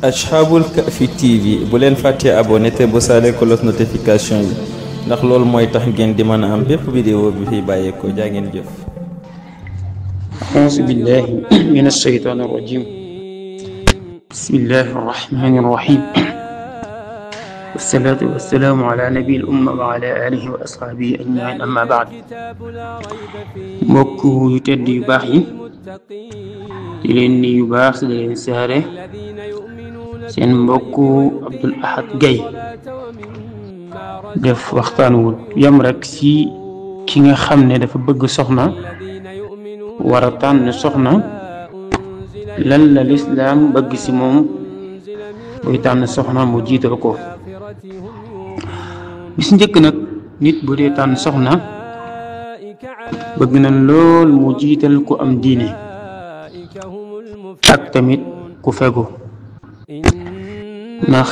Ashabul Kahfi TV bu leen fàttee abonné te bu saale cloche notification yi ndax loolu mooy tax ngeen di mën a am bépp vidéo bi fi bàyyeekoo jaa ngeen jëf. أعوذ بالله من الشيطان الرجيم بسم الله الرحمن الرحيم والصلاة والسلام على نبي الأمة وعلى آله وأصحابه أجمعين أما بعد mbokk yu tedd yu baax yi di leen ni yu baax di leen saare seen mbokk Abdoul Ahad Gaye def waxtaan wu yam rek ci ki nga xam ne dafa bëgg soxna war a tànn soxna lan la lislaam bëgg ci moom buy tànn soxna mu jiital ko. bis njëkk nag nit bu dee tànn soxna bëgg na lool mu jiital ku am diine ak tamit ku fegu ndax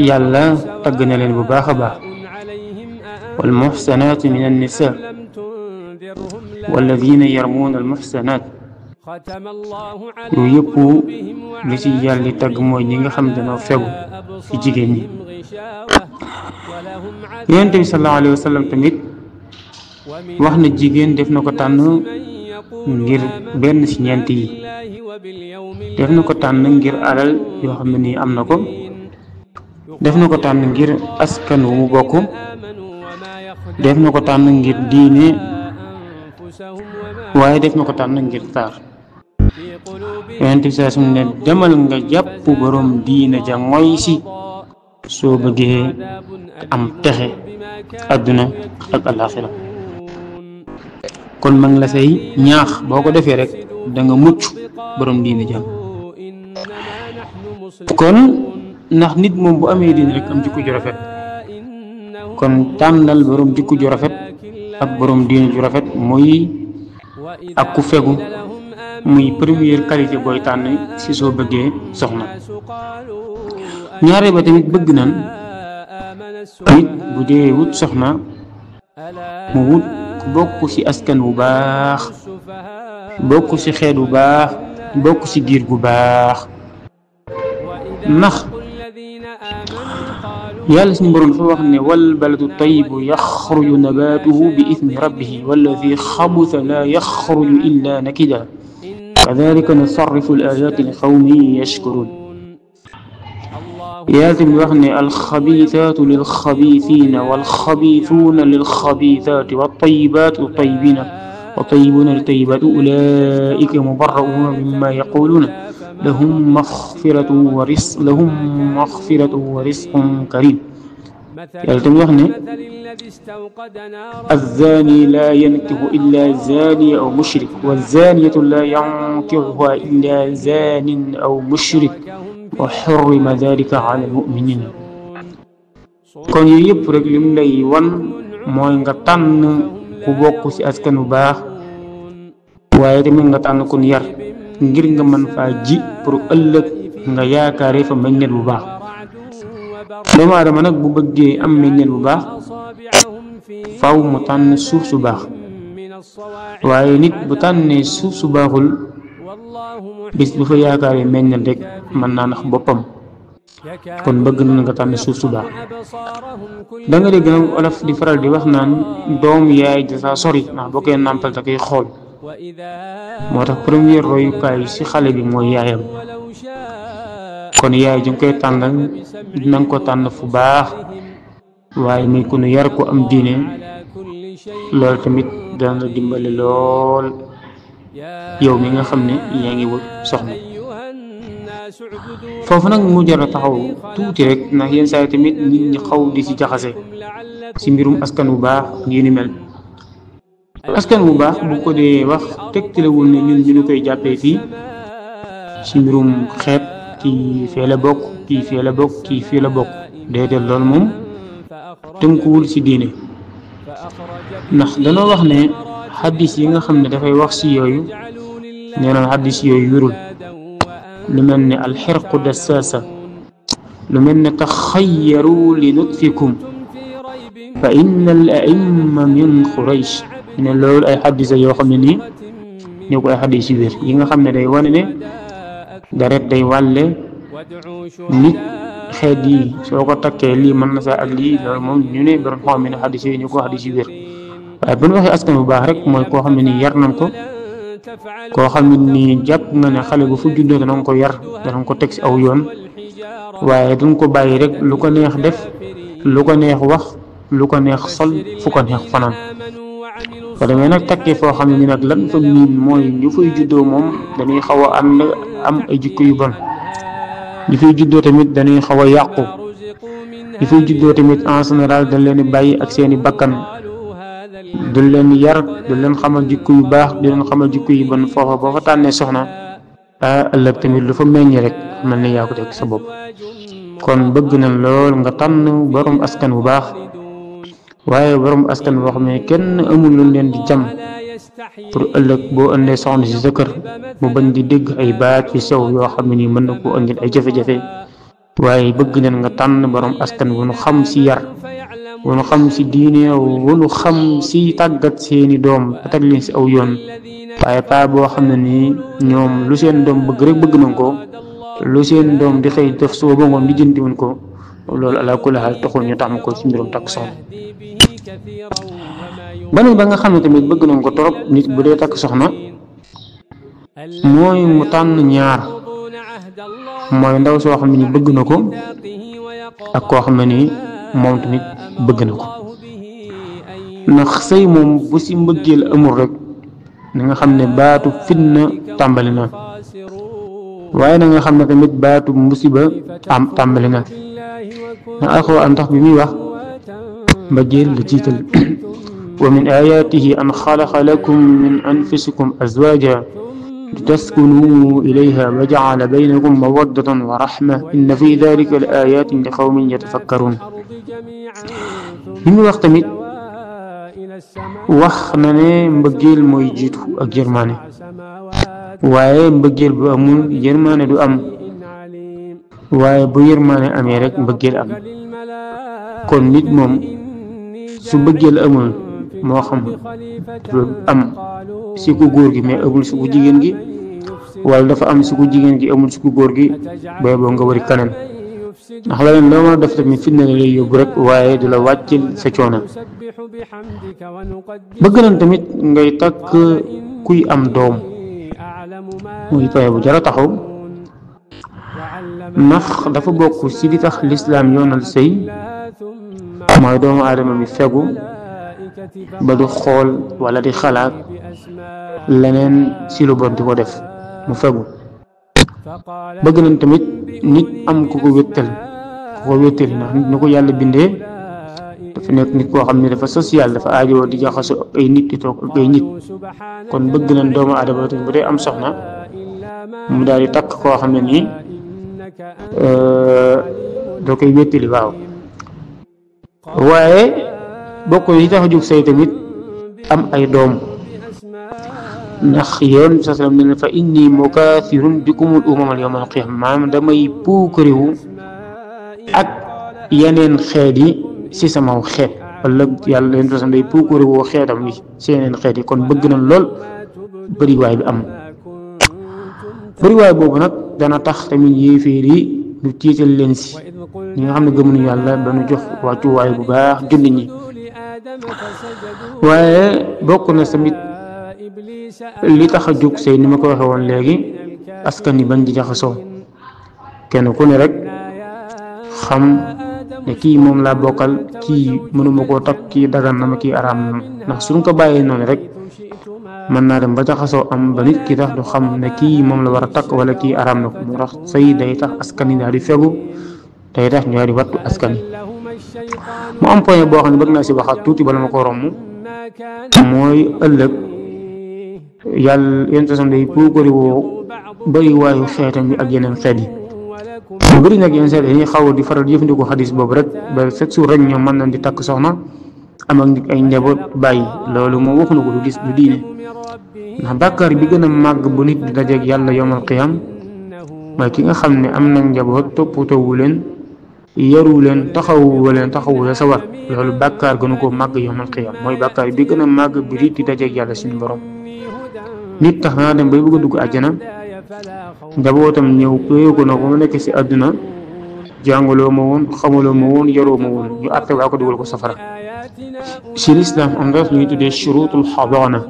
yàlla tagg na leen bu baax a baax wal muhsanaatu min an-nisaa walladina yarmuuna al muhsanaat yooyu yëpp li ci yàlla di tagg mooy ñi nga xam dañoo fegu ci jigéen ñi. Yonent bi sallallahu alayhi wa sallam tamit wax na jigéen def na ko tànn ngir benn ci ñeent yi. def na ko tànn ngir alal yoo xam ne nii am na ko, def na ko tànn ngir askan wu mu bokk, def na ko tànn ngir diine, waaye def na ko tànn ngir taar. Yonent bi saa su ne demal nga jàpp borom diine ja mooy si soo bëggee am texe àdduna ak alaaxira. kon ma ngi la say ñaax boo ko defee rek da nga mucc borom diine ja. kon ndax nit moom bu amee diine rek am jikko ju rafet, kon tànnal borom jikko ju rafet ak borom diine ju rafet muy ak ku fegu muy première qualité booy tànn ci soo bëggee soxna. ñaare ba tamit bëgg nan nit bu dee wut soxna mu wut ku bokk ci askan bu baax, bokk ci xeet bu baax, bokk ci giir gu baax. ndax yàlla suñu boroom dafa wax ne wal baladu tayyibu yaxruju nabaatuhu bi idni rabbihi walladi xabusa laa yaxruju illa nakida kadalika nusarrifu al-aayaati li qawmin yashkuruun. yàlla tamit wax ne alxabiisaatu lilxabiisiina walxabiisuuna lilxabiisaati wattayibaatu littayyibiina wattayyibuuna littayyibaati ulaa'ika mubarra'uuna mimmaa yaquuluuna lahum maxfiratun wa rizqun kariim. yàlla tamit wax ne azzaani laa yankihu illaa zaaniya aw mushrik wazzaaniyatu laa yankihuhaa illaa zaanin aw mushrik wa xurrima dalika ala almuminin. kon yooyu yëpp rek lim lay wan mooy nga tànn ku bokk ci askan bu baax, waaye tamit nga tànn ku yar ngir nga mën faa ji pour ëllëg nga yaakaare fa meññet bu baax. doomu aadama nag bu bëggee am meññet bu baax faw mu tànn suuf su baax, waaye nit bu tànnee suuf su baaxul bis bu fa yaakaaree meññal rek mën naa nax boppam. kon bëgg na nga tànn suuf su baax. da nga dégg nag olof di faral di wax naan doom yaay da saa sori ndax boo koy nàmpal da koy xool. moo tax première royukaay ci xale bi mooy yaayam. kon yaay ju nga koy tànnal na nga ko tànn fu baax, waaye muy ku nu yar ko am diine. loolu tamit dana la dimbali lool yow mi nga xam ne yaa ngi wut soxna. foofu nag mu jar a taxaw tuuti rek ndax yenn saa yi tamit nit ñi xaw di ci jaxase ci mbirum askan bu baax ngi ni mel. askan bu baax bu ko dee wax tegtalewul ne ñun ñu koy jàppee fii ci mbirum xeet kii fee la bokk, kii fee la bokk, kii fee la bokk. déedéet, loolu moom tënkuwul ci diine. ndax danoo wax ne xaddis yi nga xam ne dafay wax ci yooyu nee na xaddis yooyu wérul. lu mel ne alxirqu dassaasa, lu mel ne taxayyaru li nutfikum fa inna al aimma min quraysh. ne loolu ay xaddis yoo xam ne nii ñoo ko ay xaddis yu wér yi nga xam ne day wane ne deret day wàlle nit xeet yi soo ko takkee lii mën na saa ak lii loolu moom ñu ne borom xam ne xadis yi ñu ko xadis yi wér waaye bu ñu waxee askan bu baax rek mooy koo xam ne nii yar nañ ko koo xam ne nii jàpp nga ne xale bu fu juddoo danañ ko yar danañ ko teg si aw yoon waaye duñ ko bàyyi rek lu ko neex def lu ko neex wax lu ko neex sol fu ko neex fanaan ko demee nag takkee foo xam ne ni nag lan fa miin mooy ñu fay juddoo moom dañuy xaw a am ay jikko yu bon ñu fay juddoo tamit dañuy xaw a yàqu ñu fay juddoo tamit en général dañ leen di bàyyi ak seeni bakkan du leen yar du leen xamal jikko yu baax du leen xamal jikko yu bon foofa boo fa tànnee soxna ëllëg tamit lu fa meññ rek mel ni yaa ko teg sa bopp kon bëgg na lool nga tànn borom askan bu baax waaye borom askan boo xam ne kenn amul lu leen di jam pour ëllëg boo indee soxna si sa kër mu bañ di dégg ay baat yu sew yoo xam ne nii mën na koo indil ay jafe-jafe waaye bëgg nañ nga tànn borom askan wu nu xam si yar wu nu xam si diine wu nu xam si tàggat seeni doom ba teg leen si aw yoon waaye paa boo xam ne nii ñoom lu seen doom bëgg rek bëgg nañ ko lu seen doom di xëy def suba ba ngoon lijjanti wuñ ko loolu ala kulli xaal taxul ñu tax ko ci mbirum takk soxna beneen ba nga xam ne tamit bëgg nañ ko torop nit bu dee takk soxna mooy mu tànn ñaar mooy ndaw soo xam ne ni bëgg na ko ak koo xam ne ni moom tamit bëgg na ko ndax sëy moom bu si mbëggeel amul rek na nga xam ne baatu fitna tàmbali na waaye na nga xam ne tamit baatu musiba am tàmbali na na alxuraan tax bi muy wax mbëggeel la jiital wa min ayaatihi an xalaqa lakum min anfusikum azwaaja litaskunu ilayha wa ja'ala baynakum mawaddatan wa rahma inna fi dalika la ayatin li qawmin yatafakkarun bi muy wax tamit wax na ne mbëggeel mooy jiitu ak yërmaane waaye mbëggeel bu amul yërmaane du am waaye bu yërmaane amee rek mbëggeel am kon nit moom su mbëggeel amul moo xam am si ku góor gi mais amul si ku jigéen gi wala dafa am si ku jigéen gi amul si ku góor gi booy boo nga wari kaneen ndax la leen loo mën a def tamit fitna la lay yóbbu rek waaye du la wàccil sa coono bëgg nañ tamit ngay takk kuy am doom muy paye bu jara taxaw ndax dafa bokk ci li tax lislaam yoonal sëy mooy doomu aadama mi fegu ba du xool wala di xalaat leneen ci lu bon di ko def mu fegu bëgg nañ tamit nit am ku ko wéttal ndax nit ni ko yàlla bindee dafa nekk nit koo xam ne dafa social dafa aajowoo di jaxasoo ay nit di toog ak ay nit kon bëgg nañ doomu aadama tamit bu dee am soxna mu daal di takk koo xam ne nii doo koy wéttali waaw waaye bokk yi tax a jóg say tamit am ay doom ndax yoon sa salam ne fa inni mukathirun bikumul umamal yawmal qiyama maanaam damay puukariwu ak yeneen xeet yi si sama xeet wala yàlla leen sa day puukariwu xeetam wi si yeneen xeet yi kon bëgg na lool bëriwaay bi am bëriwaay boobu nag dana tax tamit yéeféer yi ñu tiital leen si ñi nga xam ne gëmuñu yàlla ba ñu jox wàccuwaay bu baax jullit ñi waaye bokk na tamit li tax a jóg sëy ni ma ko waxee woon léegi askan yi bañ di jaxasoo kenn ku ne rek xam ne kii moom laa bokkal kii mënuma koo takk kii dagan na ma kii araam na ma ndax suñ ko bàyyee noonu rek mën naa dem ba jaxasoo am ba nit ki tax du xam ne kii moom la war a takk wala kii araam na ko moo tax sëy day tax askan yi daal di fegu day tax ñu daal di wattu askan yi mu am point boo xam ne bëgg naa si waxaat tuuti bala ma ko romb mooy ëllëg yàlla yenn façon day puukari woo bëri waayu xeetam bi ak yeneen xeet yi mu bëri nag yenn xeet dañuy xaw di faral di jëfandikoo xadis boobu rek ba chaque jour rek ñoom mën nañ di takk soxna am ak nit ay njaboot bàyyi loolu moom waxu na ko du diine ndax bàkkaar bi gën a màgg bu nit di dajeeg yàlla yawmal qiyaam mooy ki nga xam ne am na njaboot toppatoowu leen yaru leen taxawu leen sa war loolu bàkkaar gënu ko màgg yawmal qiyaam mooy bàkkaar bi gën a màgg bu nit di dajeeg yàlla suñu borom nit tax naa dem bay bëgg a dugg àjjana njabootam ñëw péye ko na ba mu nekk si àdduna jàngaloo ma woon xamaloo ma woon yaroo ma woon ñu àtte waa ko dugal ko safara. si lislaam am na lu ñuy tuddee shurutul xadaana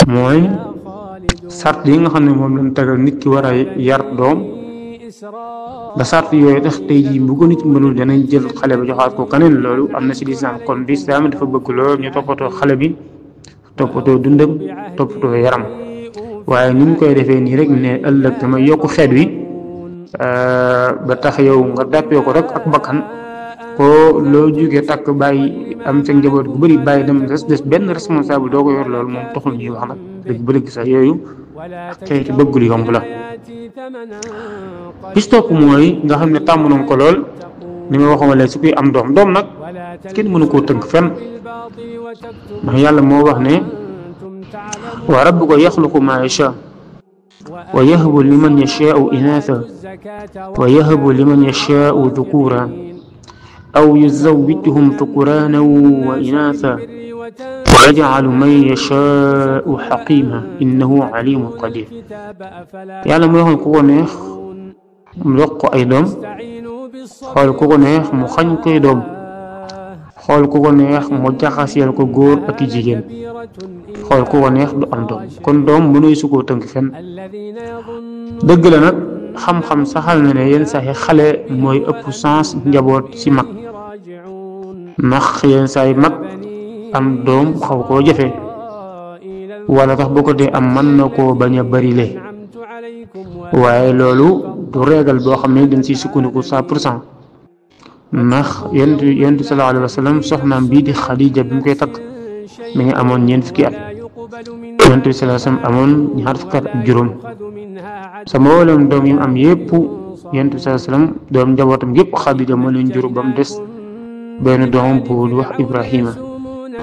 mooy sart yi nga xam ne moom lañ tegal nit ki war a yar doom ba sart yooyu tax tey jii bu ko nit mënul danañ jël xale ba joxaat ko keneen. loolu am na si lislaam kon lislaam dafa bëgg lool ñu toppatoo xale bi toppatoo dundam toppatoo yaram waaye ni ñu koy defee nii rek ne ëllëg dama yokk xeet wi ba tax yow nga dàppee ko rek ak bakkan ko loo jógee takk bàyyi am sa njaboot gu bëri bàyyi dem des benn responsable doo ko yor. loolu moom taxul ñuy wax nag dëgg ba dëgg sax yooyu xeeti bëggul yomb la. bis topp mooy nga xam ne tàmm nañ ko lool ni ma waxoon léegi su koy am doom nag kenn mënu koo tënk fenn ndax yàlla moo wax ne wa rabbuka yaxluqu maa yashaa wa yahabu liman yashaau inaatha wa yahabu liman yashaau dhukuura aw yuzawwijuhum dhukuraanan wa inaatha wa yajcalu man yashaau xaqiima innahu aliimun qadiir. yàlla moo waxoon ku ko neex mu yokk ko ay doom xool ku ko neex mu xañ koy doom xool ku ko neex mu jaxaseel ko góor ak jigéen xool ku ko neex du am doom kon doom mënuy su koo tënk fenn. dëgg la nag xam-xam saxal na ne yenn saa yi xale mooy ëpp sens njaboot ci mag ndax yenn saa yi mag am doom xaw koo jafe wala tax boo ko dee am mën na koo bañ a barile waaye loolu du régal boo xam ne dañ siy sukkandiku 100% ndax yonent sallallahu alayhi wa sallam soxnaam bii di Xadija bi mu koy takk mi ngi amoon ñeent fukki at yonent bi sallallahu alayhi wa sallam amoon ñaar fukki at ak juróom sa mboolem doom yi mu am yëpp yonent bi sallallahu alayhi wa sallam doom njabootam yëpp Xadija moo leen jur ba mu des benn doom bu wax Ibrahima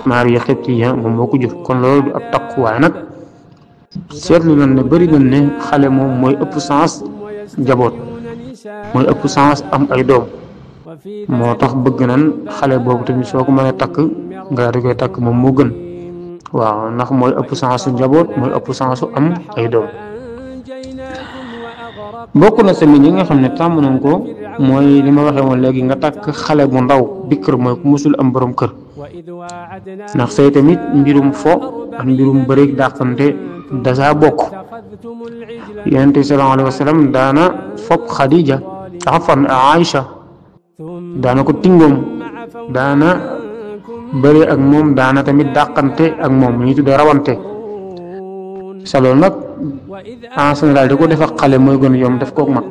Maariya Xibtiya moom moo ko jur kon loolu du ab takku waaye nag seetlu nañ ne bëri nañ ne xale moom mooy ëpp sens njaboot mooy ëpp sens am ay doom moo tax bëgg nañ xale boobu tamit soo ko mënee takk nga di koy takk moom moo gën waaw ndax mooy ëpp sens su njaboot mooy ëpp sens su am ay doom. bokk na tamit yi nga xam ne tàmm nañ ko mooy li ma waxee woon léegi nga takk xale bu ndaw bikr mooy ku musul am borom kër ndax say tamit mbirum fo ak mbirum bëri dàqante dasaa bokk. yonent bi sallallahu alayhi wa sallam daana fopp Xadija afan Aïcha daana ko tingoom daana bëri ak moom daana tamit dàqante ak moom ñu tuddee rawante sa loolu nag en général di ko def ak xale mooy gën a yomb def kook mag.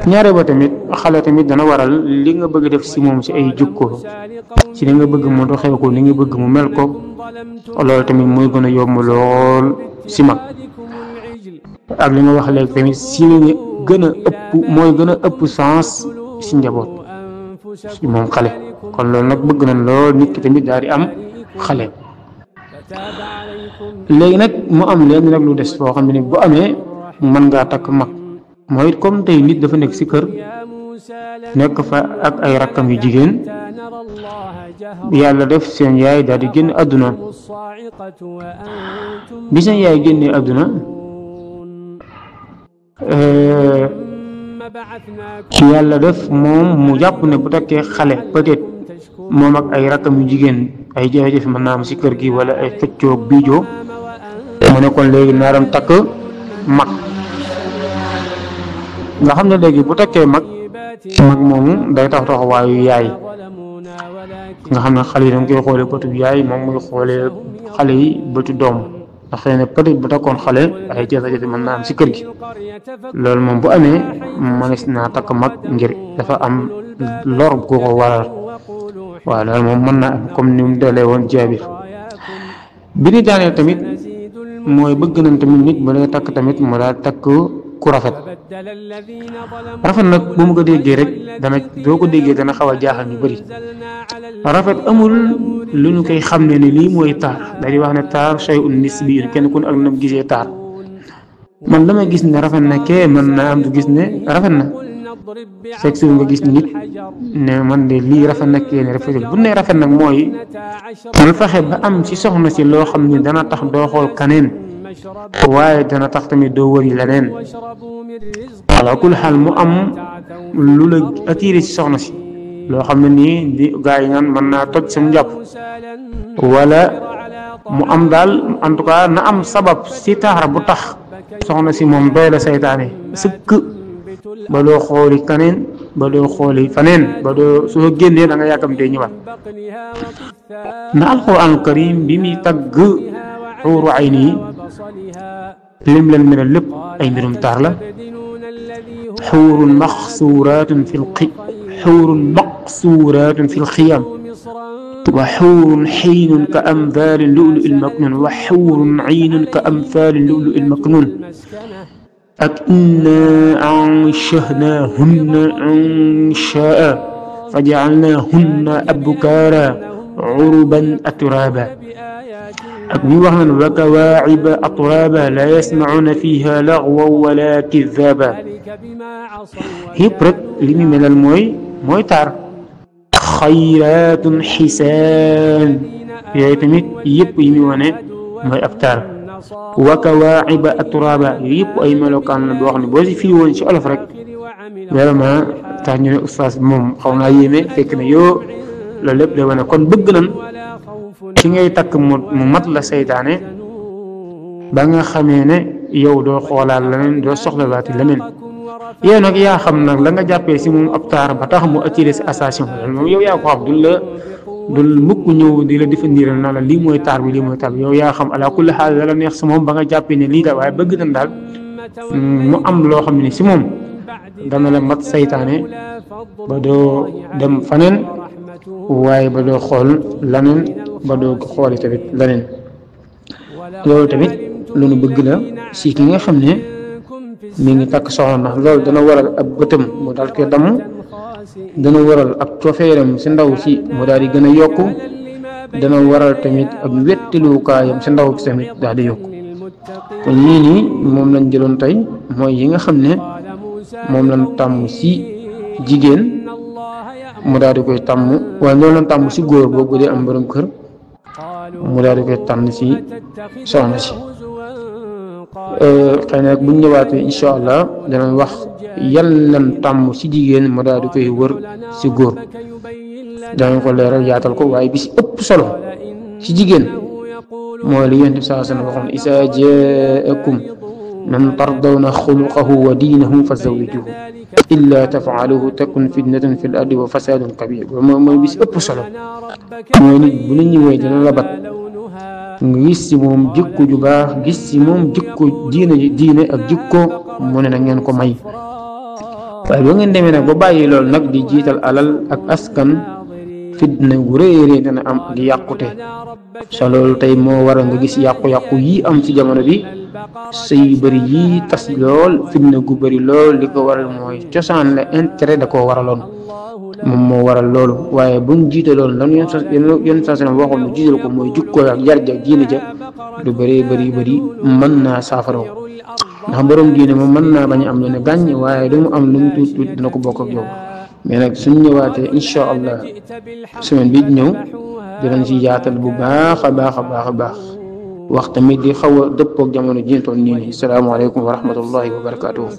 ñaare ba tamit xale tamit dana waral li nga bëgg def si moom si ay jukko si li nga bëgg mu doxee ko li nga bëgg mu mel ko loolu tamit mooy gën a yomb lool si mag. ak li nga wax léegi tamit si li gën a ëpp mooy gën a ëpp sens si njaboot si moom xale kon loolu nag bëgg nañ lool nit ki tamit daal di am xale. léegi nag mu am leen nag lu des foo xam ne bu amee mën ngaa takk mag mooy comme tey nit dafa nekk si kër nekk fa ak ay rakkam yu jigéen yàlla def seen yaay daal di génn àdduna bi seen yaay génnee àdduna yàlla def moom mu jàpp ne bu takkee xale peut-être moom ak ay rakkam yu jigéen ay jafe-jafe mën naa am si kër gi wala ay xëccoo biijoo mu ne kon léegi naa dem takk mag nga xam ne léegi bu takkee mag moomu day taxawaayu yaay nga xam ne xale yi da nga koy xoolee bëtu yaay moom muy xoolee xale yi bëtu doom ndax xëy na peut-être bu takkoon xale ay jafe-jafe mën naa am si kër gi loolu moom bu amee mënees naa takk mag ngir dafa am lor gu ko waral waaw loolu moom mën naa am comme ni mu dalee woon Jaabir bi ni daaneel tamit mooy bëgg nañ tamit nit bu lay takk tamit mu daal takk ku rafet nag bu mu ko déggee rek doo ko déggee dana xaw a jaaxal ñu bëri rafet amul lu ñu koy xam ne ni lii mooy taar daal di wax ne taar shay'un nisbi kenn ku ne ak nam gisee taar man dama gis ne rafet na kee mën naa am du gis ne rafet na fekk su nga gis nit ne man de lii rafet na kee ne rafetul bu ne rafet nag mooy man fexe ba am ci soxna si loo xam ne dana tax doo xool kaneen waaye dana tax tamit doo wëri leneen. ala kul xaal mu am lu la attiré ci soxna si loo xam ne nii di gaa yi naan mën naa toj sam njàpp wala mu am daal en tout cas na am sabab si taara bu tax soxna si moom doy la saytaane sëkk ba doo xooli kaneen ba doo xooli faneen ba doo soo génnee da nga yàkkamtee ñëwaat. na alquran karim bi muy tagg xuuru ayni yi lim leen melal lépp ay mbirum taar la. xuurun maqsuuraatun fi lxiyaam wa xuurun xiinun ka amthaali lu'lu'i l-maknuun wa xuurun ciinun ka amthaali lu'lu'i l-maknuun ak innaa anshaanaahunna inshaa'an fajacalnaahunna abkaaran curuban atraaba ak bi wax naan wa kawaaciba atraaba laa yasmacuuna fiihaa lagwan walaa kizaaban yëpp rek li mu melal mooy taar. xayraatun xisaan yooyu tamit yëpp yi muy wane mooy ab taar. wa kawaaciba atraaba yooyu yëpp ay melokaan la boo xam ne boo si firi woon ci olof rek vraiment tax ñu ne ustaas bi moom xaw naa yéeme fekk na yoo loolu lépp day wane kon bëgg nan ci ngay takk mu mat la saytaane ba nga xamee ne yow doo xoolaat leneen doo soxlawaati leneen. yow nag yaa xam nag la nga jàppee si moom ab taar ba tax mu attiré si association moom yow yaa ko xam dul mukk ñëw di la définir na la lii mooy taar bi lii mooy taar bi yow yaa xam ala kulli xaal la neex si moom ba nga jàppee ne lii da waaye bëgg nañ daal mu am loo xam ne si moom dana la mat saytaane ba doo dem faneen waaye ba doo xool leneen ba doo xooli tamit leneen. loolu tamit lu nu bëgg la si ki nga xam ne mi ngi takk soxna ndax loolu dana waral ab bëtam mu daal koy damm dana waral ab cofeeram si ndaw si mu daal di gën a yokku dana waral tamit ab wettilukaayam si ndaw si tamit daal di yokku. kon lii nii moom lañ jëloon tey mooy yi nga xam ne moom lañ tàmm si jigéen mu daal di koy tàmm waaye loolu lañ tàmm si góor boobu dee am borom kër mu daal di koy tànn si soxna si. xëy na bu ñu ñëwaatee incha allah danañ wax yan lan tàmm si jigéen mu daal di koy wër si góor danañ ko leeral yaatal ko waaye bi si ëpp solo si jigéen mooy li Yonent bi sallallahu alayhi wa sallam waxoon izaa jaakum man tardawna xuluqahu wa diinahu fa zawwijuhu illaa taf'aluhu takun fitnatun fil ardi wa fasaadun kabiir mooy bi si ëpp solo mooy nit bu la ñëwee dina la bat nga gis ci moom jikko ju baax gis ci moom jikko diine ak jikko mu ne na ngeen ko may. waaye boo ngeen demee nag ba bàyyi loolu nag di jiital alal ak askan fitna gu rëy dana am di yàqute sa loolu tey moo waral nga gis yàqu-yàqu yi am ci jamono bi sëy yu bëri yi tas lool fitna gu bëri lool li ko waral mooy cosaan la intérêt da koo waraloon moom moo waral loolu waaye buñ jiitaloon lan yenn saa waxoon ne jiital ko mooy jukkoo ak jar ja diine ja lu bëri mën naa saafara ndax borom diine moom mën naa bañ a am lu ne gàññ waaye lu mu am lu mu tuut dina ko bokk ak yow mais nag suñ ñëwaatee incha allah semaine bi ñëw dinañ si yaatal bu baax a baax wax tamit di xaw a dëppook jamono ji ñu toll nii. salaamaaleykum wa rahmatullahi wa barakaatuhu.